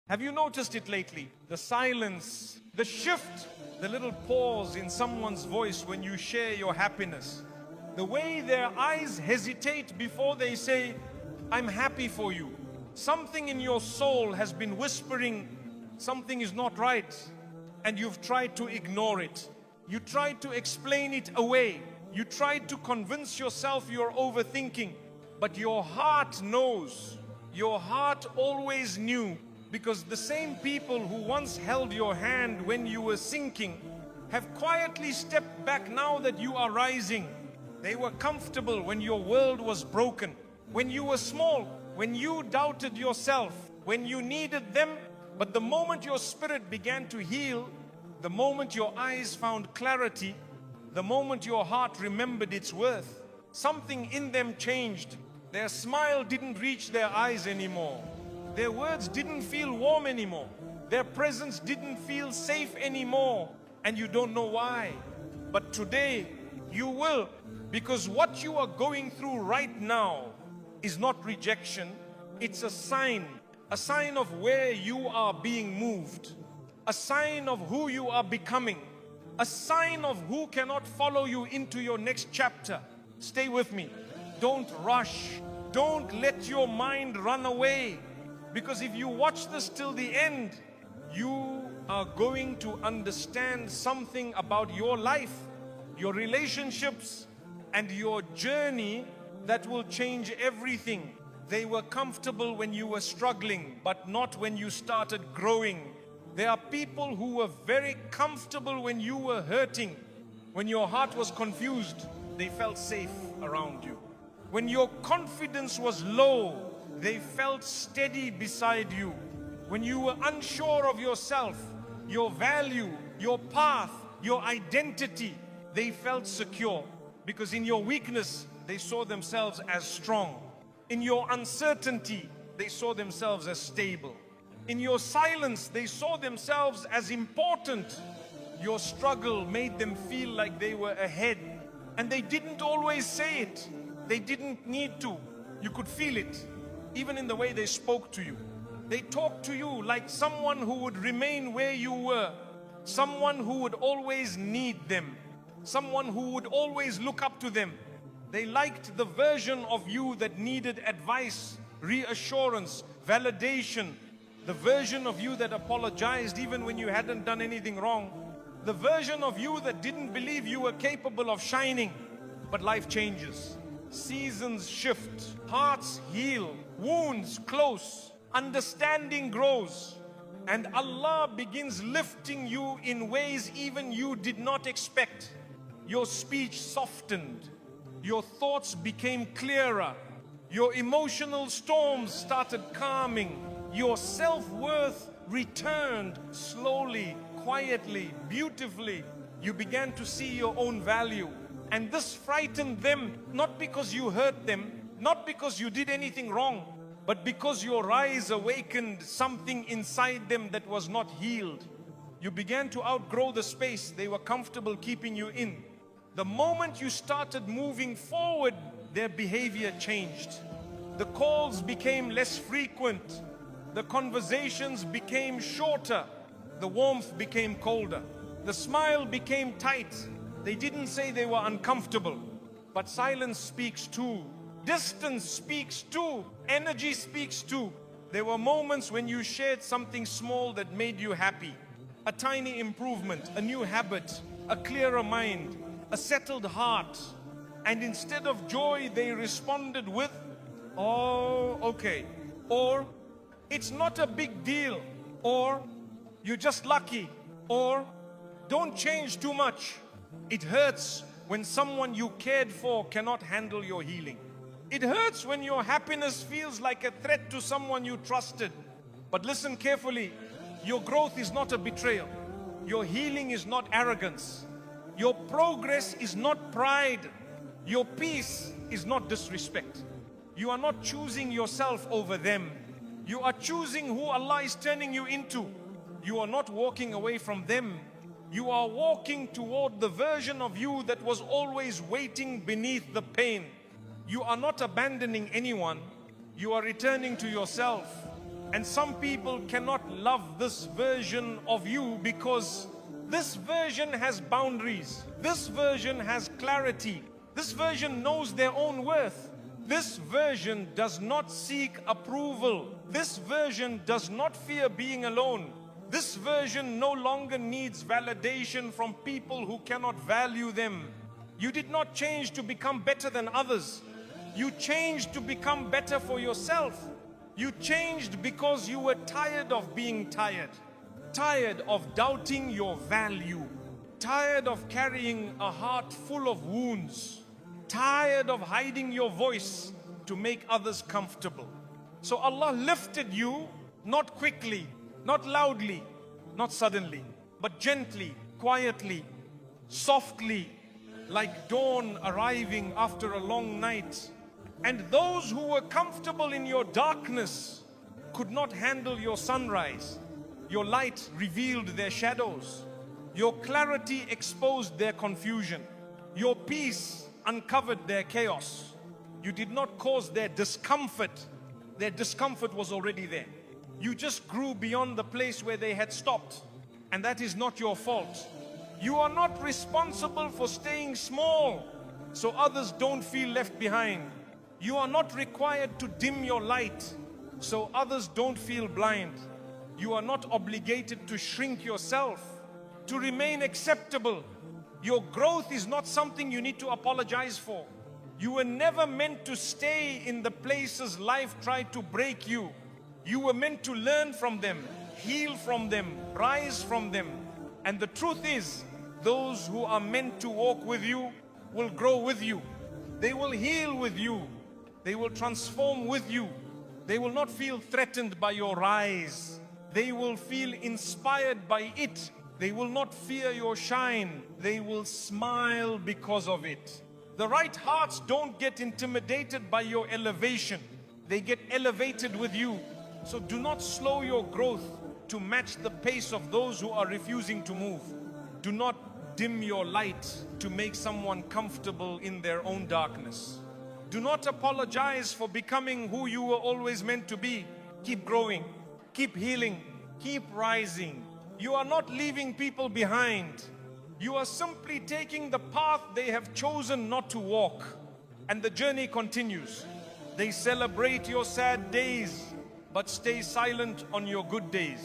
Have you noticed it lately? The silence, the shift, the little pause in someone's voice when you share your happiness. The way their eyes hesitate before they say, I'm happy for you. Something in your soul has been whispering, something is not right, and you've tried to ignore it. You tried to explain it away. You tried to convince yourself you're overthinking, but your heart knows. Your heart always knew, because the same people who once held your hand when you were sinking have quietly stepped back now that you are rising. They were comfortable when your world was broken, when you were small, when you doubted yourself, when you needed them. But the moment your spirit began to heal, the moment your eyes found clarity, the moment your heart remembered its worth, something in them changed. Their smile didn't reach their eyes anymore. Their words didn't feel warm anymore. Their presence didn't feel safe anymore. And you don't know why. But today, you will. Because what you are going through right now is not rejection. It's a sign of where you are being moved. A sign of who you are becoming. A sign of who cannot follow you into your next chapter. Stay with me. Don't rush. Don't let your mind run away. Because if you watch this till the end, you are going to understand something about your life, your relationships, and your journey that will change everything. They were comfortable when you were struggling, but not when you started growing. There are people who were very comfortable when you were hurting. When your heart was confused, they felt safe around you. When your confidence was low, they felt steady beside you. When you were unsure of yourself, your value, your path, your identity, they felt secure. Because in your weakness, they saw themselves as strong. In your uncertainty, they saw themselves as stable. In your silence, they saw themselves as important. Your struggle made them feel like they were ahead. And they didn't always say it. They didn't need to. You could feel it, even in the way they spoke to you. They talked to you like someone who would remain where you were. Someone who would always need them. Someone who would always look up to them. They liked the version of you that needed advice, reassurance, validation. The version of you that apologized even when you hadn't done anything wrong. The version of you that didn't believe you were capable of shining. But life changes. Seasons shift. Hearts heal. Wounds close. Understanding grows. And Allah begins lifting you in ways even you did not expect. Your speech softened. Your thoughts became clearer. Your emotional storms started calming. Your self-worth returned slowly, quietly, beautifully. You began to see your own value. And this frightened them, not because you hurt them, not because you did anything wrong, but because your rise awakened something inside them that was not healed. You began to outgrow the space they were comfortable keeping you in. The moment you started moving forward, their behavior changed. The calls became less frequent. The conversations became shorter. The warmth became colder. The smile became tight. They didn't say they were uncomfortable, but silence speaks too. Distance speaks too. Energy speaks too. There were moments when you shared something small that made you happy. A tiny improvement, a new habit, a clearer mind, a settled heart. And instead of joy, they responded with, oh, okay. Or, it's not a big deal. Or, you're just lucky. Or, don't change too much. It hurts when someone you cared for cannot handle your healing. It hurts when your happiness feels like a threat to someone you trusted. But listen carefully, your growth is not a betrayal. Your healing is not arrogance. Your progress is not pride. Your peace is not disrespect. You are not choosing yourself over them. You are choosing who Allah is turning you into. You are not walking away from them. You are walking toward the version of you that was always waiting beneath the pain. You are not abandoning anyone. You are returning to yourself. And some people cannot love this version of you because this version has boundaries. This version has clarity. This version knows their own worth. This version does not seek approval. This version does not fear being alone. This version no longer needs validation from people who cannot value them. You did not change to become better than others. You changed to become better for yourself. You changed because you were tired of being tired. Tired of doubting your value. Tired of carrying a heart full of wounds. Tired of hiding your voice to make others comfortable. So Allah lifted you, not quickly, not loudly, not suddenly, but gently, quietly, softly, like dawn arriving after a long night. And those who were comfortable in your darkness could not handle your sunrise. Your light revealed their shadows. Your clarity exposed their confusion. Your peace uncovered their chaos. You did not cause their discomfort. Their discomfort was already there. You just grew beyond the place where they had stopped. And that is not your fault. You are not responsible for staying small so others don't feel left behind. You are not required to dim your light so others don't feel blind. You are not obligated to shrink yourself to remain acceptable. Your growth is not something you need to apologize for. You were never meant to stay in the places life tried to break you. You were meant to learn from them, heal from them, rise from them. And the truth is, those who are meant to walk with you will grow with you. They will heal with you. They will transform with you. They will not feel threatened by your rise. They will feel inspired by it. They will not fear your shine. They will smile because of it. The right hearts don't get intimidated by your elevation. They get elevated with you. So do not slow your growth to match the pace of those who are refusing to move. Do not dim your light to make someone comfortable in their own darkness. Do not apologize for becoming who you were always meant to be. Keep growing, keep healing, keep rising. You are not leaving people behind. You are simply taking the path they have chosen not to walk. And the journey continues. They celebrate your sad days, but stay silent on your good days.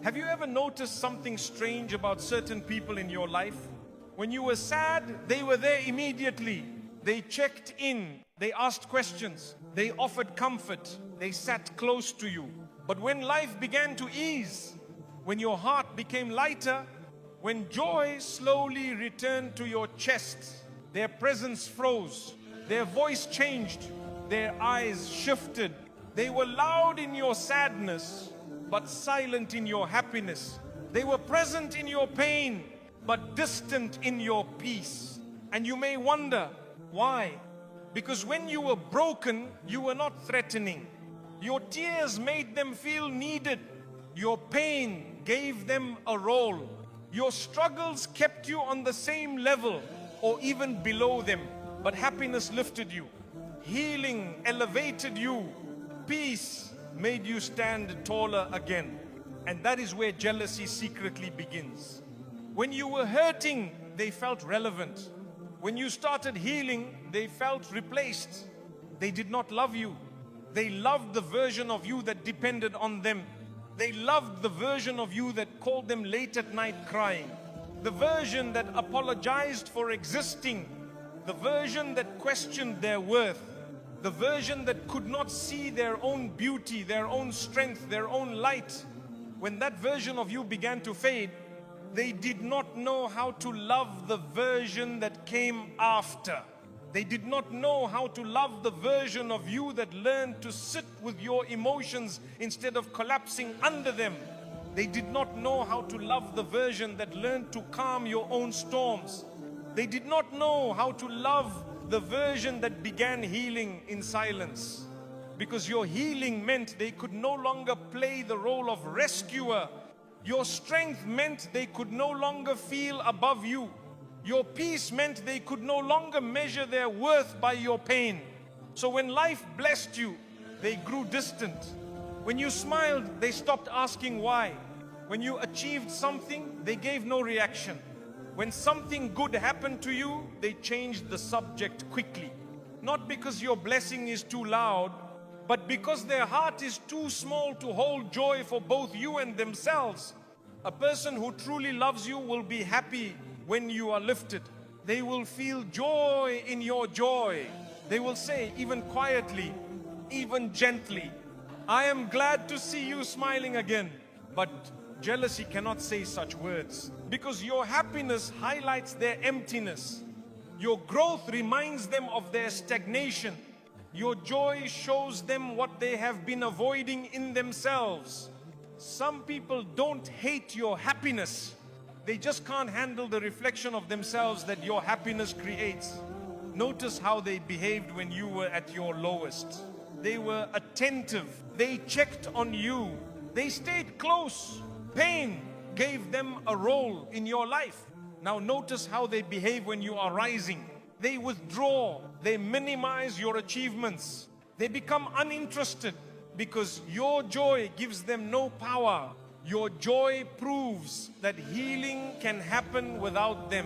Have you ever noticed something strange about certain people in your life? When you were sad, they were there immediately. They checked in, they asked questions, they offered comfort, they sat close to you. But when life began to ease, when your heart became lighter, when joy slowly returned to your chest, their presence froze, their voice changed, their eyes shifted. They were loud in your sadness, but silent in your happiness. They were present in your pain, but distant in your peace. And you may wonder, why? Because when you were broken, you were not threatening. Your tears made them feel needed. Your pain gave them a role. Your struggles kept you on the same level or even below them. But happiness lifted you. Healing elevated you. Peace made you stand taller again. And that is where jealousy secretly begins. When you were hurting, they felt relevant. When you started healing, they felt replaced. They did not love you. They loved the version of you that depended on them. They loved the version of you that called them late at night crying. The version that apologized for existing. The version that questioned their worth. The version that could not see their own beauty, their own strength, their own light. When that version of you began to fade, they did not know how to love the version that came after. They did not know how to love the version of you that learned to sit with your emotions instead of collapsing under them. They did not know how to love the version that learned to calm your own storms. They did not know how to love the version that began healing in silence. Because your healing meant they could no longer play the role of rescuer. Your strength meant they could no longer feel above you. Your peace meant they could no longer measure their worth by your pain. So when life blessed you, they grew distant. When you smiled, they stopped asking why. When you achieved something, they gave no reaction. When something good happened to you, they changed the subject quickly. Not because your blessing is too loud, but because their heart is too small to hold joy for both you and themselves. A person who truly loves you will be happy when you are lifted. They will feel joy in your joy. They will say, even quietly, even gently, I am glad to see you smiling again. But jealousy cannot say such words, because your happiness highlights their emptiness. Your growth reminds them of their stagnation. Your joy shows them what they have been avoiding in themselves. Some people don't hate your happiness. They just can't handle the reflection of themselves that your happiness creates. Notice how they behaved when you were at your lowest. They were attentive. They checked on you. They stayed close. Pain gave them a role in your life. Now notice how they behave when you are rising. They withdraw. They minimize your achievements. They become uninterested because your joy gives them no power. Your joy proves that healing can happen without them.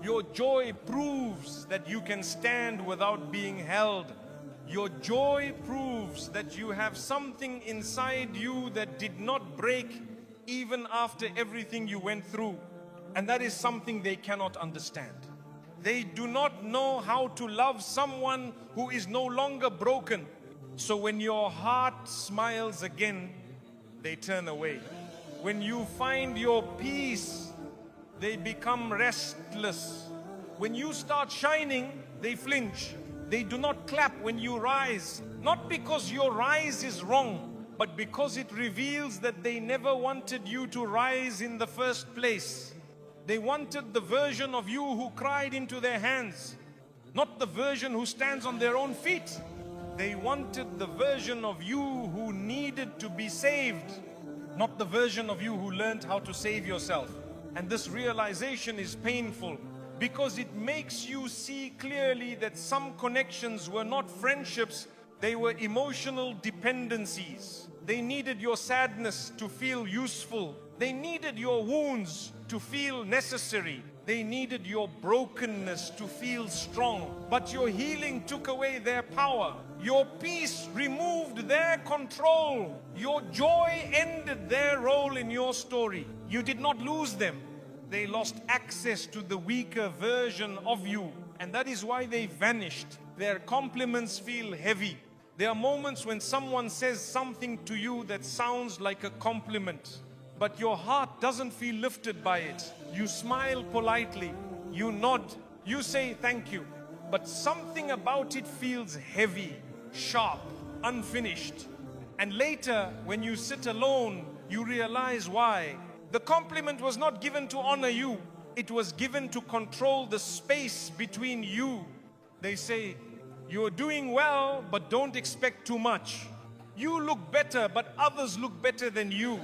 Your joy proves that you can stand without being held. Your joy proves that you have something inside you that did not break even after everything you went through. And that is something they cannot understand. They do not know how to love someone who is no longer broken. So when your heart smiles again, they turn away. When you find your peace, they become restless. When you start shining, they flinch. They do not clap when you rise. Not because your rise is wrong, but because it reveals that they never wanted you to rise in the first place. They wanted the version of you who cried into their hands, not the version who stands on their own feet. They wanted the version of you who needed to be saved, not the version of you who learned how to save yourself. And this realization is painful because it makes you see clearly that some connections were not friendships, they were emotional dependencies. They needed your sadness to feel useful. They needed your wounds to feel necessary. They needed your brokenness to feel strong. But your healing took away their power. Your peace removed their control. Your joy ended their role in your story. You did not lose them. They lost access to the weaker version of you. And that is why they vanished. Their compliments feel heavy. There are moments when someone says something to you that sounds like a compliment, but your heart doesn't feel lifted by it. You smile politely, you nod, you say thank you, but something about it feels heavy, sharp, unfinished. And later, when you sit alone, you realize why. The compliment was not given to honor you. It was given to control the space between you. They say, you're doing well, but don't expect too much. You look better, but others look better than you.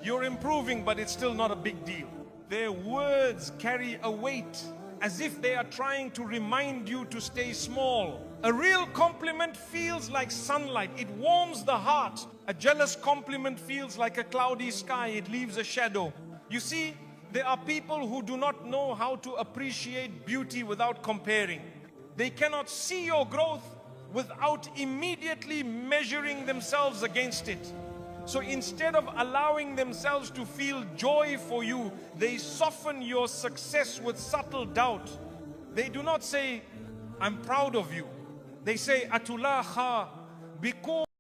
You're improving, but it's still not a big deal. Their words carry a weight, as if they are trying to remind you to stay small. A real compliment feels like sunlight. It warms the heart. A jealous compliment feels like a cloudy sky. It leaves a shadow. You see, there are people who do not know how to appreciate beauty without comparing. They cannot see your growth without immediately measuring themselves against it. So instead of allowing themselves to feel joy for you, they soften your success with subtle doubt. They do not say, I'm proud of you. They say, Atulaha, because